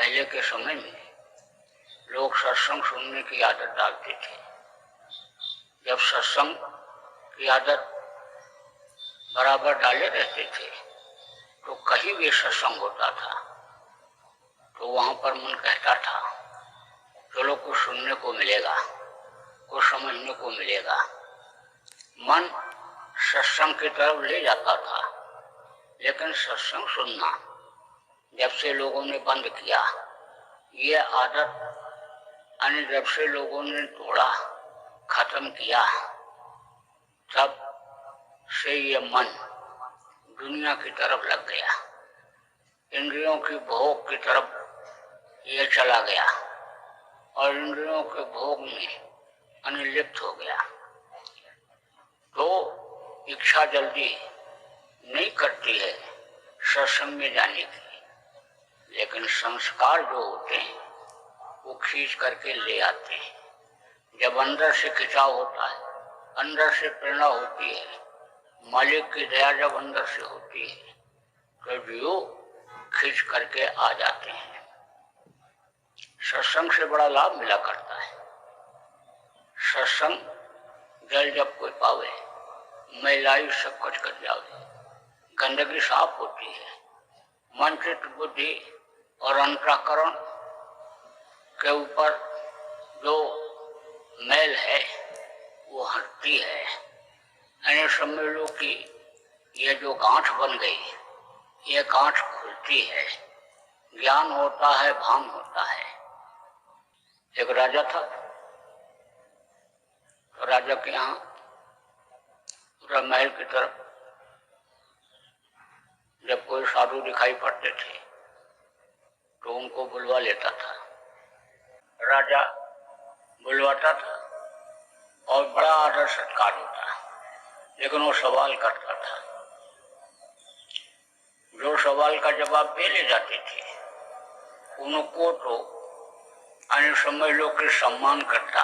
पहले के समय में लोग सत्संग सुनने की आदत डालते थे। जब सत्संग की आदत बराबर डाले रहते थे तो कहीं भी सत्संग होता था तो वहां पर मन कहता था चलो कुछ सुनने को मिलेगा, कुछ समझने को मिलेगा। मन सत्संग की तरफ ले जाता था, लेकिन सत्संग सुनना जब से लोगों ने बंद किया, ये आदत यानी जब से लोगों ने तोड़ा, खत्म किया, तब से ये मन दुनिया की तरफ लग गया, इंद्रियों की भोग की तरफ ये चला गया और इंद्रियों के भोग में अनिलिप्त हो गया। तो इच्छा जल्दी नहीं करती है सत्संग में जाने की, लेकिन संस्कार जो होते हैं वो खींच करके ले आते हैं। जब अंदर से खिंचाव होता है, अंदर से प्रेरणा होती है, मालिक की दया जब अंदर से होती है तो जीव खींच करके आ जाते हैं। सत्संग से बड़ा लाभ मिला करता है। सत्संग जल जब कोई पावे, मैलाई सब कुछ कर जावे, गंदगी साफ होती है, मन चित्त बुद्धि और अंतःकरण के ऊपर जो मैल है वो हटती है। यानी समझ लो कि ये जो गांठ बन गई, ये गांठ खुलती है, ज्ञान होता है, भान होता है। एक राजा था, तो राजा के यहाँ पूरा महल की तरफ जब कोई साधु दिखाई पड़ते थे तो उनको बुलवा लेता था। राजा बुलवाता था और बड़ा आदर सत्कार होता, लेकिन वो सवाल करता था। जो सवाल का जवाब दे ले जाते थे उनको तो अन्य समझ लो कि सम्मान करता,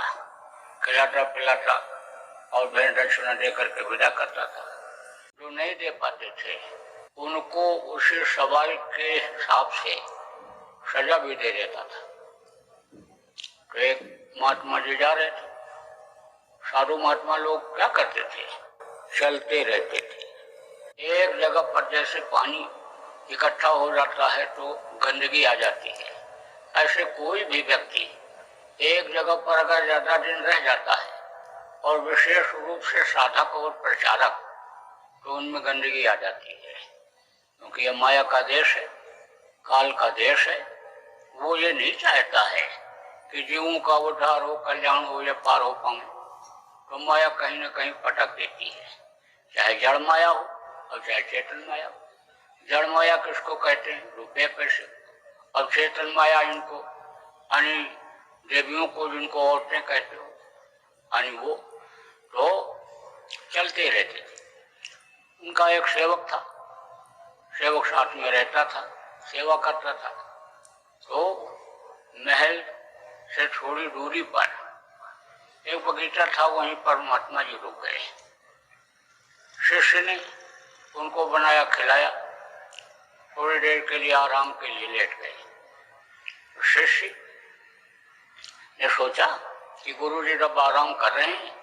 खिलाता पिलाता और भेंट दक्षिणा दे करके विदा करता था। जो नहीं दे पाते थे उनको उसी सवाल के हिसाब से सजा भी दे देता था। तो एक महात्मा जी जा रहे थे, साधु महात्मा लोग क्या करते थे, चलते रहते थे। एक जगह पर जैसे पानी इकट्ठा हो जाता है तो गंदगी आ जाती है, ऐसे कोई भी व्यक्ति एक जगह पर अगर ज्यादा दिन रह जाता है और विशेष रूप से साधक और प्रचारक, तो उनमें गंदगी आ जाती है। क्योंकि यह माया का देश है, काल का देश है। वो ये नहीं चाहता है कि जीवों का उद्धार हो, कल्याण हो या पार हो पाए, तो माया कहीं न कहीं पटक देती है, चाहे जड़ माया हो और चाहे चेतन माया हो। जड़ माया किसको कहते हैं, रुपये पैसे, और चेतन माया इनको यानी देवियों को जिनको औरतें कहते हो, यानी वो तो चलते रहते थे। उनका एक सेवक था, सेवक साथ में रहता था, सेवा करता था। तो महल से थोड़ी दूरी पर एक बगीचा था, वहीं पर महात्मा जी रुक गए। शिष्य ने उनको बनाया खिलाया, थोड़ी देर के लिए आराम के लिए लेट गए। शिष्य ने सोचा कि गुरु जी जब आराम कर रहे हैं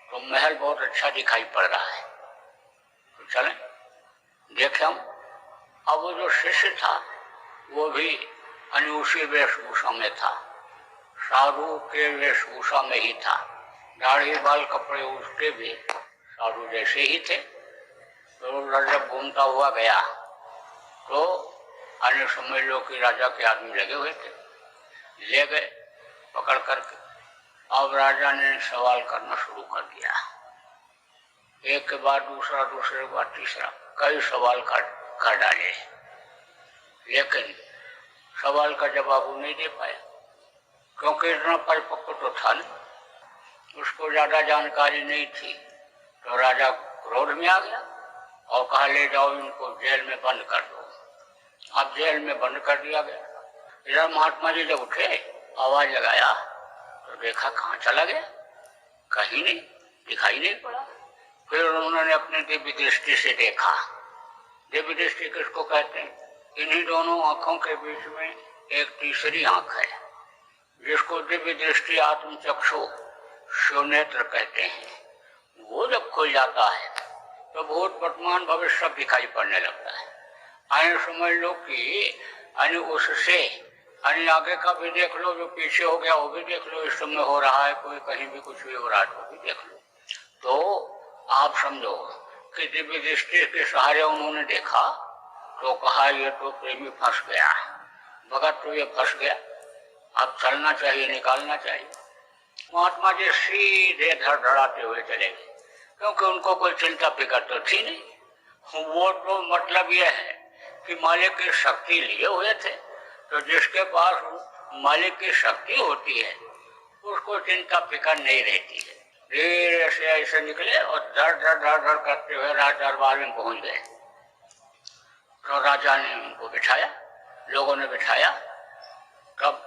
तो महल बहुत अच्छा दिखाई पड़ रहा है, तो चलें देखें हम। अब वो जो शिष्य था वो भी उसी वेशभूषा में था, साधु के वेशभूषा में ही था, दाढ़ी बाल कपड़े उसके भी साधु जैसे ही थे। तो जब घूमता हुआ गया तो अन्य समझ लो कि राजा के आदमी लगे हुए थे, ले गए पकड़ करके। अब राजा ने सवाल करना शुरू कर दिया, एक के बाद दूसरा, दूसरे के बाद तीसरा, कई सवाल कर डाले, लेकिन सवाल का जवाब वो नहीं दे पाया, क्योंकि इतना परिपक्व तो था नहीं, उसको ज्यादा जानकारी नहीं थी। तो राजा क्रोध में आ गया और कहा ले जाओ इनको जेल में बंद कर दो। अब जेल में बंद कर दिया गया। इधर महात्मा जी जब उठे, आवाज लगाया तो देखा कहाँ चला गया, कहीं नहीं दिखाई नहीं पड़ा। फिर उन्होंने अपनी दिव्य दृष्टि से देखा। दिव्य दृष्टि किसको कहते हैं, इन्हीं दोनों आंखों के बीच में एक तीसरी आंख है जिसको दिव्य दृष्टि आत्म चक्षु शिवनेत्र कहते हैं। वो जब खुल जाता है तो भूत वर्तमान भविष्य सब दिखाई पड़ने लगता है। आने समझ लो कि अन्य उससे अन्य आगे का भी देख लो, जो पीछे हो गया वो भी देख लो, इस समय हो रहा है, कोई कहीं भी कुछ भी हो रहा है वो भी देख लो। तो आप समझो कि दिव्य दृष्टि के सहारे उन्होंने देखा तो कहा ये तो प्रेमी फंस गया, भगत तो ये फंस गया, अब चलना चाहिए, निकालना चाहिए। महात्मा जी सीधे धड़धड़ाते हुए चले गए, क्योंकि उनको कोई चिंता फिकर तो थी नहीं। वो तो मतलब यह है कि मालिक की शक्ति लिए हुए थे, तो जिसके पास मालिक की शक्ति होती है उसको चिंता फिकर नहीं रहती है। धीरे से ऐसे निकले और धड़ धड़ धड़ धड़ करते हुए राज दरबार में पहुंच गए। तो राजा ने उनको बिठाया, लोगों ने बिठाया। तब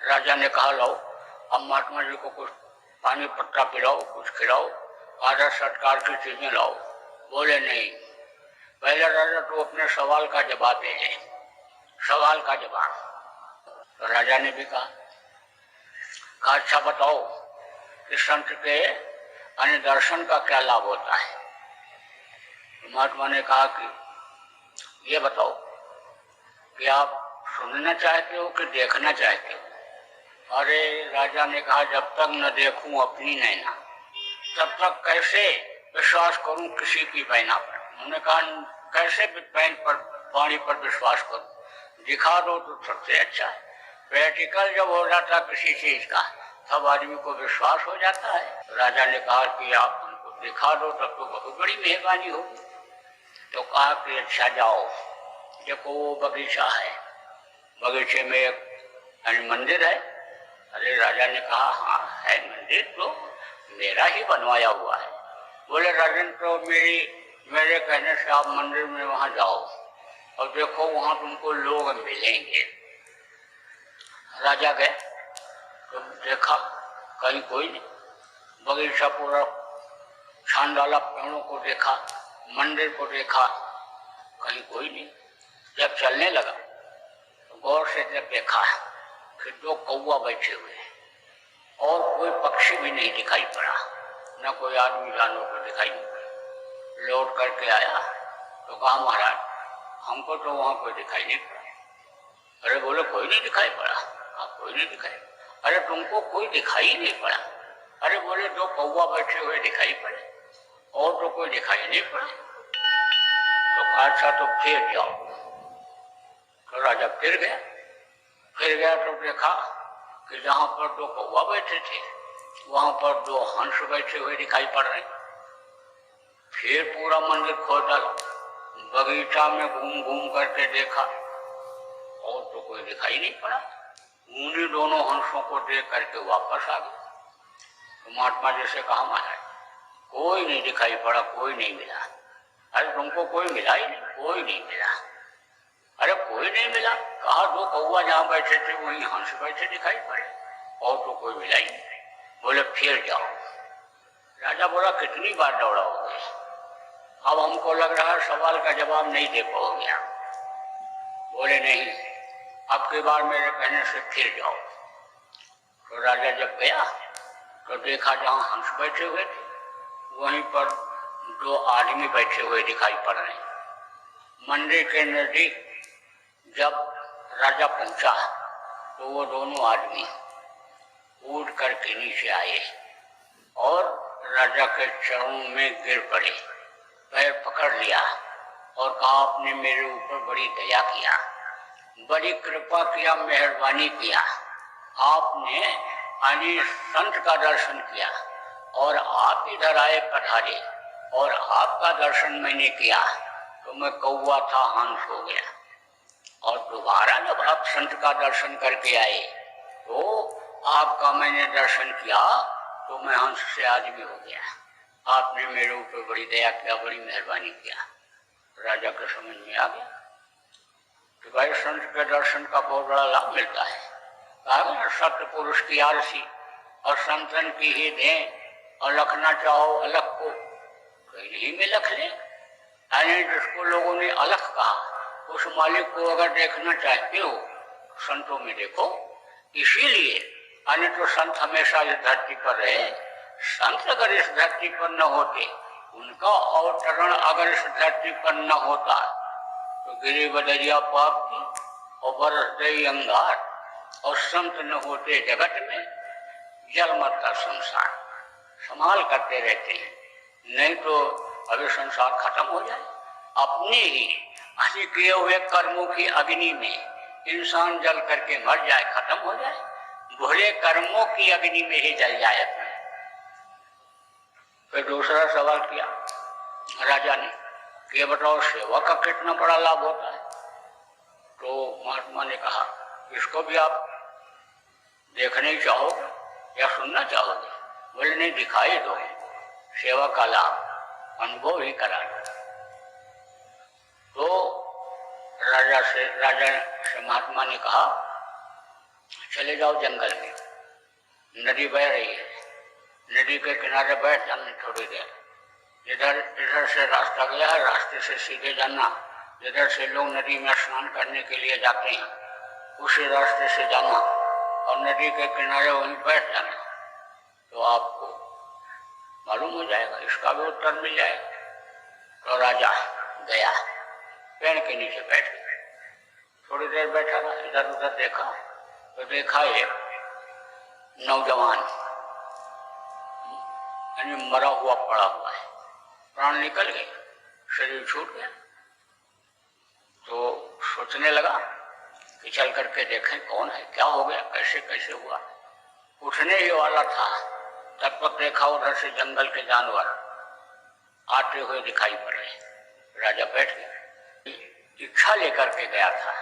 राजा ने कहा लो अब महात्मा जी को कुछ पानी पत्ता पिलाओ, कुछ खिलाओ, आदर सत्कार की चीजें लाओ। बोले नहीं, पहले राजा तो अपने सवाल का जवाब दे दे, सवाल का जवाब। तो राजा ने भी कहा अच्छा बताओ कि संत के अन्य दर्शन का क्या लाभ होता है। महात्मा ने कहा कि ये बताओ कि आप सुनना चाहते हो कि देखना चाहते हो। अरे राजा ने कहा जब तक न देखूं अपनी नैना तब तक कैसे विश्वास करूं किसी की बहना पर। उन्होंने कहा कैसे बहन पर वाणी पर विश्वास करूं, दिखा दो तो सबसे अच्छा है। प्रैक्टिकल जब हो जाता किसी चीज का तब आदमी को विश्वास हो जाता है। राजा ने कहा कि आप उनको दिखा दो तब तो बहुत बड़ी मेहरबानी होगी। तो कहा कि अच्छा जाओ, देखो वो बगीचा है, बगीचे में एक मंदिर है। अरे राजा ने कहा हाँ है मंदिर, तो मेरा ही बनवाया हुआ है। बोले राजन तो मेरे कहने से आप मंदिर में वहां जाओ और देखो वहां तुमको लोग मिलेंगे। राजा गए तो देखा कहीं कोई नहीं, बगीचा पूरा छान डाला, पेड़ों को देखा, मंदिर को देखा, कहीं कोई नहीं। जब चलने लगा तो गौर से जब देखा कि दो कौवा बैठे हुए और कोई पक्षी भी नहीं दिखाई पड़ा, न कोई आदमी जानवर को दिखाई नहीं पड़ा। लौट करके आया तो कहा महाराज हमको तो वहां कोई दिखाई नहीं पड़ा। अरे बोले कोई नहीं दिखाई पड़ा। कोई नहीं दिखाई। अरे तुमको कोई दिखाई नहीं पड़ा। अरे बोले दो कौवा बैठे हुए दिखाई पड़े और तो कोई दिखाई नहीं पड़ा। तो अच्छा तो फिर जाओ। तो राजा फिर गया तो देखा कि जहां पर दो कौवा बैठे थे वहां पर दो हंस बैठे हुए दिखाई पड़ रहे। फिर पूरा मंदिर खोल डाला, बगीचा में घूम घूम करके देखा और तो कोई दिखाई नहीं पड़ा। उन्हीं दोनों हंसों को देख करके वापस आ गए। तो महात्मा जी से कहा महाराज कोई नहीं दिखाई पड़ा, कोई नहीं मिला। अरे तुमको कोई मिला ही नहीं, कोई नहीं मिला। अरे कोई नहीं मिला, कहा दो कौवा जहाँ बैठे थे वहीं हंस बैठे दिखाई पड़े और तो कोई मिला ही नहीं। बोले फिर जाओ। राजा बोला कितनी बार दौड़ाओगे, अब हमको लग रहा है सवाल का जवाब नहीं दे पाओगे आप। बोले नहीं, अब की बार मेरे कहने से फिर जाओ। तो राजा जब गया तो देखा जहाँ हंस बैठे हुए थे वहीं पर दो आदमी बैठे हुए दिखाई पड़ रहे। मंदिर के नजदीक जब राजा पहुंचा तो वो दोनों आदमी उड़ करके नीचे आए और राजा के चरणों में गिर पड़े, पैर पकड़ लिया और कहा आपने मेरे ऊपर बड़ी दया किया, बड़ी कृपा किया, मेहरबानी किया। आपने अली संत का दर्शन किया और आप इधर आए पधारे और आपका दर्शन मैंने किया तो मैं कौवा था हंस हो गया। और दोबारा जब आप संत का दर्शन करके आए तो आपका मैंने दर्शन किया तो मैं हंस से आदमी हो गया। आपने मेरे ऊपर बड़ी दया किया, बड़ी मेहरबानी किया। राजा को समझ में आ गया कि भाई संत के दर्शन का बहुत बड़ा लाभ मिलता है। कहा सत्य पुरुष की आरसी और संतन की ही दें और लखना चाहो अलख को कहीं नहीं में लख ले। यानी जिसको लोगों ने अलख कहा उस मालिक को अगर देखना चाहते हो संतों में देखो। इसीलिए अन्य तो संत हमेशा इस धरती पर रहे। संत अगर इस धरती पर न होते, उनका अवतरण अगर इस धरती पर न होता, तो गिरी बदरिया पाप की और बरस गई अंगार, और संत न होते जगत में जल मरता संसार। संभाल करते रहते हैं, नहीं तो अभी संसार खत्म हो जाए। अपने ही अच्छे किए हुए कर्मों की अग्नि में इंसान जल करके मर जाए, खत्म हो जाए। बुरे कर्मों की अग्नि में ही जल जाए। फिर दूसरा सवाल किया राजा ने कि ये बताओ सेवा का कितना बड़ा लाभ होता है। तो महात्मा ने कहा इसको भी आप देखना चाहोगे या सुनना चाहोगे? बोले नहीं, दिखाई दो, सेवा का लाभ अनुभव ही करा दो। तो राजा से महात्मा ने कहा चले जाओ जंगल में, नदी बह रही है, नदी के किनारे बैठ जाना थोड़ी देर। इधर से रास्ता गया है, रास्ते से सीधे जाना। जिधर से लोग नदी में स्नान करने के लिए जाते हैं, उसी रास्ते से जाना और नदी के किनारे वहीं बैठ जाना। तो आपको मालूम हो जाएगा, इसका भी उत्तर मिल जाएगा। तो राजा गया, पेड़ के नीचे बैठ गया, थोड़ी देर बैठा रहा, इधर उधर देखा तो देखा एक नौजवान यानी मरा हुआ पड़ा हुआ है, प्राण निकल गए, शरीर छूट गया। तो सोचने लगा कि चल करके देखें कौन है, क्या हो गया, कैसे कैसे हुआ। उठने ही वाला था, तब तक देखा उधर से जंगल के जानवर आते हुए दिखाई पड़ रहे। राजा बैठ गया, इच्छा लेकर के गया था,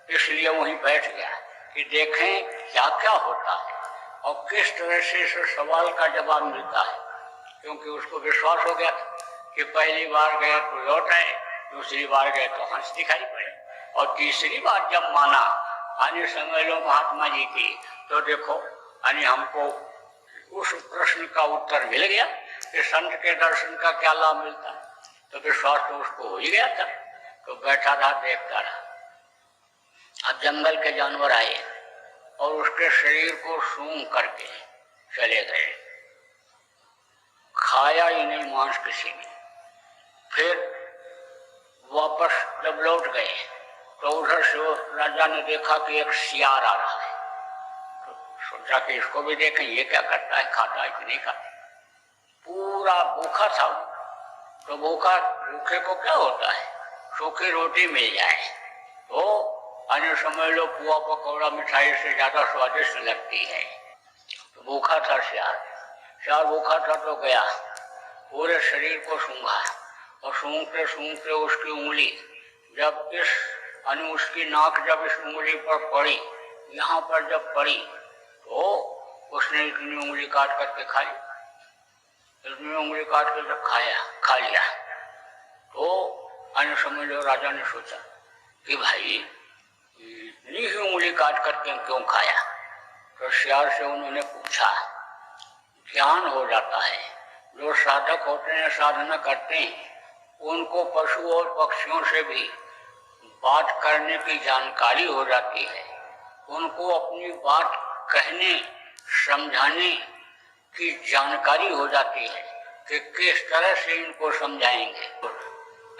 इसलिए वहीं बैठ गया कि देखें क्या क्या होता है और किस तरह से इस सवाल का जवाब मिलता है। क्योंकि उसको विश्वास हो गया कि पहली बार गए तो लौट आए, दूसरी बार गए तो हंस दिखाई पड़े, और तीसरी बार जब माना आने समझ लो महात्मा जी की, तो देखो यानी हमको उस प्रश्न का उत्तर मिल गया कि संत के दर्शन का क्या लाभ मिलता है। तो विश्वास तो उसको हो ही गया था। तो बैठा रहा, देखता रहा। अब जंगल के जानवर आए और उसके शरीर को सूंघ करके चले गए, खाया ही नहीं मांस किसी ने। फिर वापस जब लौट गए तो उधर से राजा ने देखा कि एक सियार आ रहा है। तो सोचा कि इसको भी देखें, ये क्या करता है, खाता है कि नहीं खाता। पूरा भूखा था, तो भूखे को क्या होता है, सूखी रोटी मिल जाए तो अन्य समझ लो पुआ पकौड़ा मिठाई से ज्यादा स्वादिष्ट लगती है। तो भूखा था सियार भूखा था तो गया, पूरे शरीर को सूंघा और सूंघते सूंघते उसकी उंगली जब उसकी नाक जब इस उंगली पर पड़ी, यहाँ पर जब पड़ी तो उसने इतनी उंगली काट करके खाई। इतनी उंगली काट के जब खा लिया तो अन्य समझ लो राजा ने सोचा कि भाई इतनी ही उंगली काट करके क्यों खाया। तो सियार से उन्होंने पूछा, ज्ञान हो जाता है, जो साधक होते हैं, साधना करते हैं, उनको पशु और पक्षियों से भी बात करने की जानकारी हो जाती है। उनको अपनी बात कहने समझाने की जानकारी हो जाती है कि किस तरह से इनको समझाएंगे।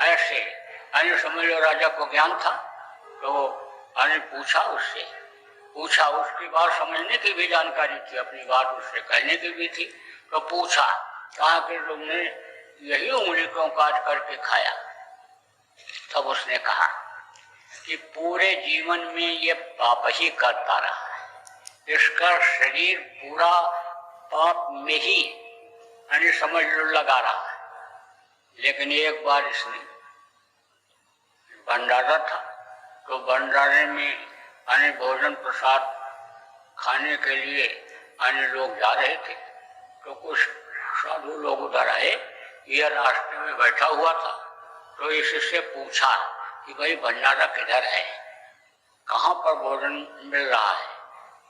ऐसे अन्य समझ लो राजा को ज्ञान था, तो अन्य पूछा उसकी बात समझने की भी जानकारी थी, अपनी बात उससे कहने की भी थी। तो पूछा, कहा कि तुमने यही उंगली क्यों काट करके खाया। तब उसने कहा कि पूरे जीवन में ये पाप ही करता रहा है, इसका शरीर पूरा पाप में ही यानी समझ लो लगा रहा है। लेकिन एक बार इसने भंडारा था, तो भंडारे में यानी भोजन प्रसाद खाने के लिए अन्य लोग जा रहे थे। तो कुछ साधु लोग उधर आए, यह रास्ते में बैठा हुआ था। तो इससे पूछा कि भाई भंडारा किधर है, कहाँ पर भोजन मिल रहा है।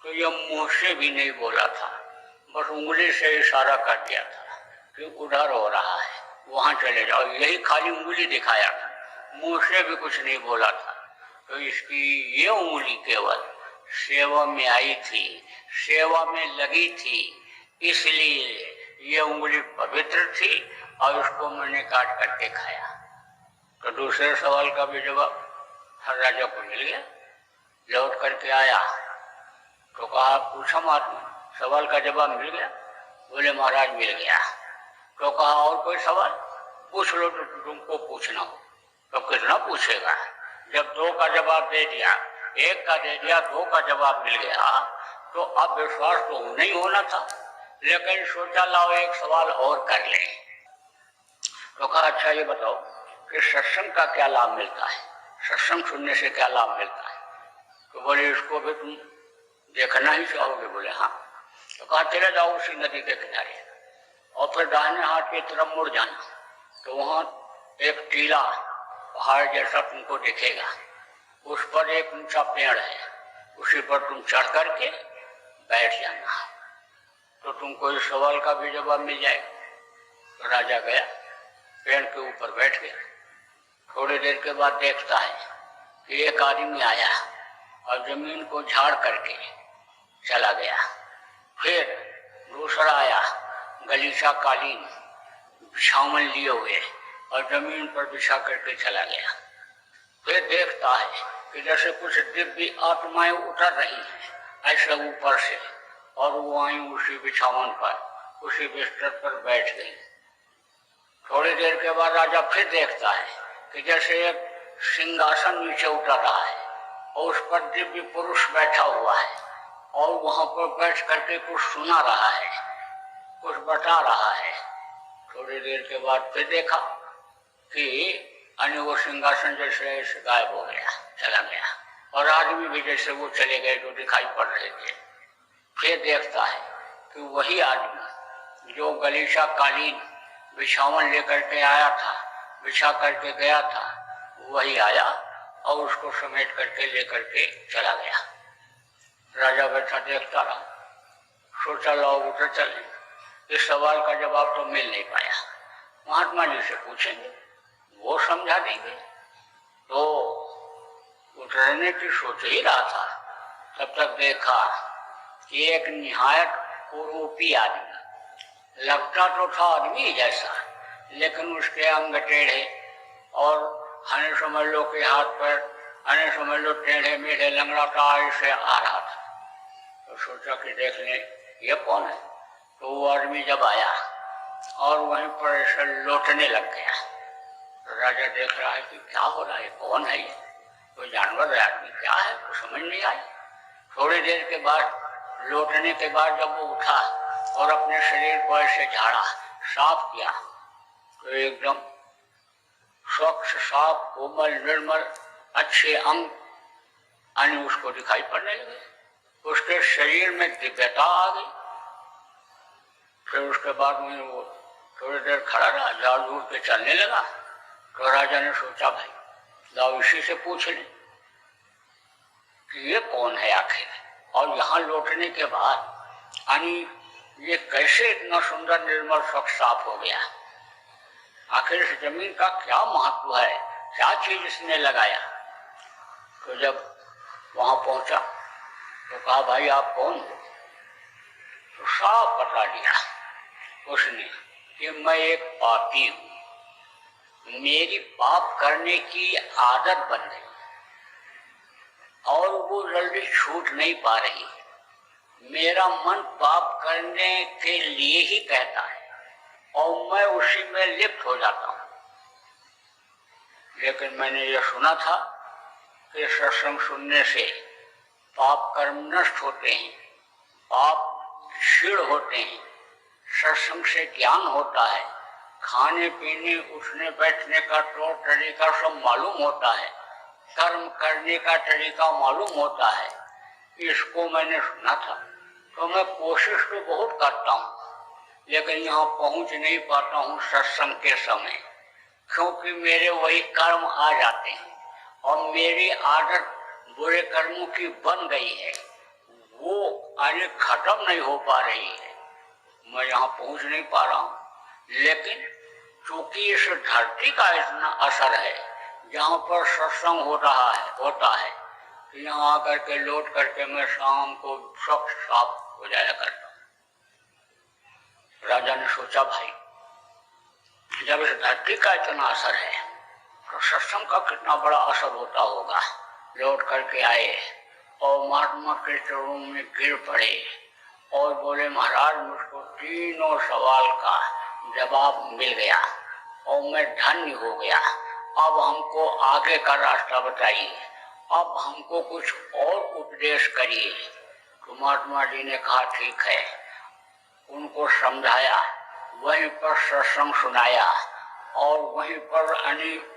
तो यह मुंह से भी नहीं बोला था, बस उंगली से इशारा कर दिया था कि उधर हो रहा है, वहां चले जाओ। यही खाली उंगली दिखाया था, मुंह से भी कुछ नहीं बोला था। तो इसकी ये उंगली केवल सेवा में आई थी, सेवा में लगी थी, इसलिए ये उंगली पवित्र थी और उसको मैंने काट करके खाया। तो दूसरे सवाल का भी जवाब हर राजा को मिल गया। लौट करके आया तो कहा, पूछा महात्मा, सवाल का जवाब मिल गया? बोले महाराज मिल गया। तो कहा और कोई सवाल पूछ लो तो तुमको पूछना हो। तो कितना पूछेगा? जब दो का जवाब दे दिया, एक का दे दिया, दो का जवाब मिल गया, तो अब विश्वास तो नहीं होना था। लेकिन सोचा लाओ एक सवाल और कर ले। तो कहा अच्छा ये बताओ कि सत्संग का क्या लाभ मिलता है, सत्संग सुनने से क्या लाभ मिलता है? तो बोले इसको भी तुम देखना ही चाहोगे? बोले हाँ। तो कहा चले जाओ उसी नदी के किनारे और फिर दाहिने हाथ की तरफ मुड़ जाना, तो वहां एक टीला पहाड़ जैसा तुमको दिखेगा, उस पर एक ऊंचा पेड़ है, उसी पर तुम चढ़ करके बैठ जाना, तो तुमको इस सवाल का भी जवाब मिल जाएगा। तो राजा गया, पेड़ के ऊपर बैठ गया। थोड़ी देर के बाद देखता है कि एक आदमी आया और जमीन को झाड़ करके चला गया। फिर दूसरा आया, गलीचा कालीन बिछावन लिए हुए और जमीन पर बिछा करके चला गया। फिर देखता है कि जैसे कुछ दिव्य आत्माएं उतर रही हैं ऐसे ऊपर से, और वो आई उसी बिछावन पर, उसी बिस्तर पर बैठ गई। थोड़ी देर के बाद राजा फिर देखता है कि जैसे एक सिंहासन नीचे उतर रहा है और उस पर दिव्य पुरुष बैठा हुआ है और वहां पर बैठ करके कुछ सुना रहा है, कुछ बता रहा है। थोड़ी देर के बाद फिर देखा कि वो सिंहासन जैसे गायब हो गया, चला गया, और आदमी भी जैसे वो चले गए जो दिखाई पड़ रहे थे। फिर देखता है कि वही आदमी जो गलीचा कालीन बिछावन लेकर के आया था, बिछा करके गया था, वही आया और उसको समेट करके लेकर के चला गया। राजा बैठा देखता रहा, सोचा लाओ उतर चले। इस सवाल का जवाब तो मिल नहीं पाया। महात्मा जी से पूछेंगे, वो समझा देंगे। तो उतरने की सोच ही रहा था, तब तक देखा कि एक निहायत कुरूपी आदमी, लगता तो था आदमी जैसा, लेकिन उसके अंग टेढ़े और हने समझ लो के हाथ पर हने समझ लो टेढ़े मेढ़े लंगड़ाता ऐसे आ रहा था। तो सोचा कि देख ले ये कौन है। तो वो आदमी जब आया और वहीं पर ऐसे लौटने लग गया, तो राजा देख रहा है कि क्या हो रहा है, कौन है ये, कोई जानवर है आदमी, क्या है, तो समझ नहीं आई। थोड़ी देर के बाद लौटने के बाद जब वो उठा और अपने शरीर को ऐसे झाड़ा, साफ किया, तो एकदम स्वच्छ, साफ, कोमल, निर्मल, अच्छे अंग अन्य उसको दिखाई पड़ने लगे। उसके शरीर में दिव्यता आ गई। फिर उसके बाद में वो थोड़ी देर खड़ा रहा, झाड़ झूड़ के चलने लगा। तो राजा ने सोचा भाई लाओ इसी से पूछ ले कि ये कौन है आखिर, और यहाँ लौटने के बाद यानी ये कैसे इतना सुंदर, निर्मल, स्वच्छ, साफ हो गया। आखिर इस जमीन का क्या महत्व है, क्या चीज इसने लगाया। तो जब वहां पहुंचा तो कहा भाई आप कौन हो। तो साफ बता दिया उसने कि मैं एक पापी हूं, मेरी पाप करने की आदत बन गई और वो जल्दी छूट नहीं पा रही। मेरा मन पाप करने के लिए ही कहता है और मैं उसी में लिप्त हो जाता हूं। लेकिन मैंने ये सुना था कि सत्संग सुनने से पाप कर्म नष्ट होते हैं, पाप क्षीण होते हैं, सत्संग से ज्ञान होता है, खाने पीने उठने बैठने का तौर तरीका सब मालूम होता है, कर्म करने का तरीका मालूम होता है। इसको मैंने सुना था। तो मैं कोशिश तो बहुत करता हूँ लेकिन यहाँ पहुँच नहीं पाता हूँ सत्संग के समय, क्योंकि मेरे वही कर्म आ जाते हैं और मेरी आदत बुरे कर्मों की बन गई है, वो आगे खत्म नहीं हो पा रही है। मैं यहाँ पहुँच नहीं पा रहा हूँ। लेकिन चूंकि इस धरती का इतना असर है, जहाँ पर सत्संग होता है यहाँ आकर के लौट करके मैं शाम को स्वच्छ साफ हो जाया करता। राजा ने सोचा भाई जब इस धरती का इतना असर है तो सत्संग का कितना बड़ा असर होता होगा। लौट करके आए और महात्मा के चरणों में गिर पड़े और बोले महाराज मुझको तीनों सवाल का जवाब मिल गया और मैं धन्य हो गया। अब हमको आगे का रास्ता बताइए, अब हमको कुछ और उपदेश करिए। तो महात्मा जी ने कहा ठीक है, उनको समझाया, वहीं पर सत्संग सुनाया और वहीं पर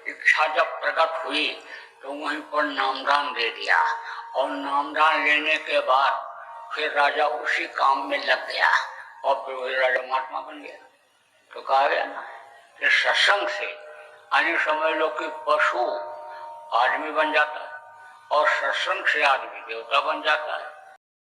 इच्छा जब प्रकट हुई तो वहीं पर नामदान दे दिया और नामदान लेने के बाद फिर राजा उसी काम में लग गया और फिर वही राजा महात्मा बन गया। तो कहा गया ना कि सत्संग से अन्य समझ लो कि पशु आदमी बन जाता है और सत्संग से आदमी देवता बन जाता है।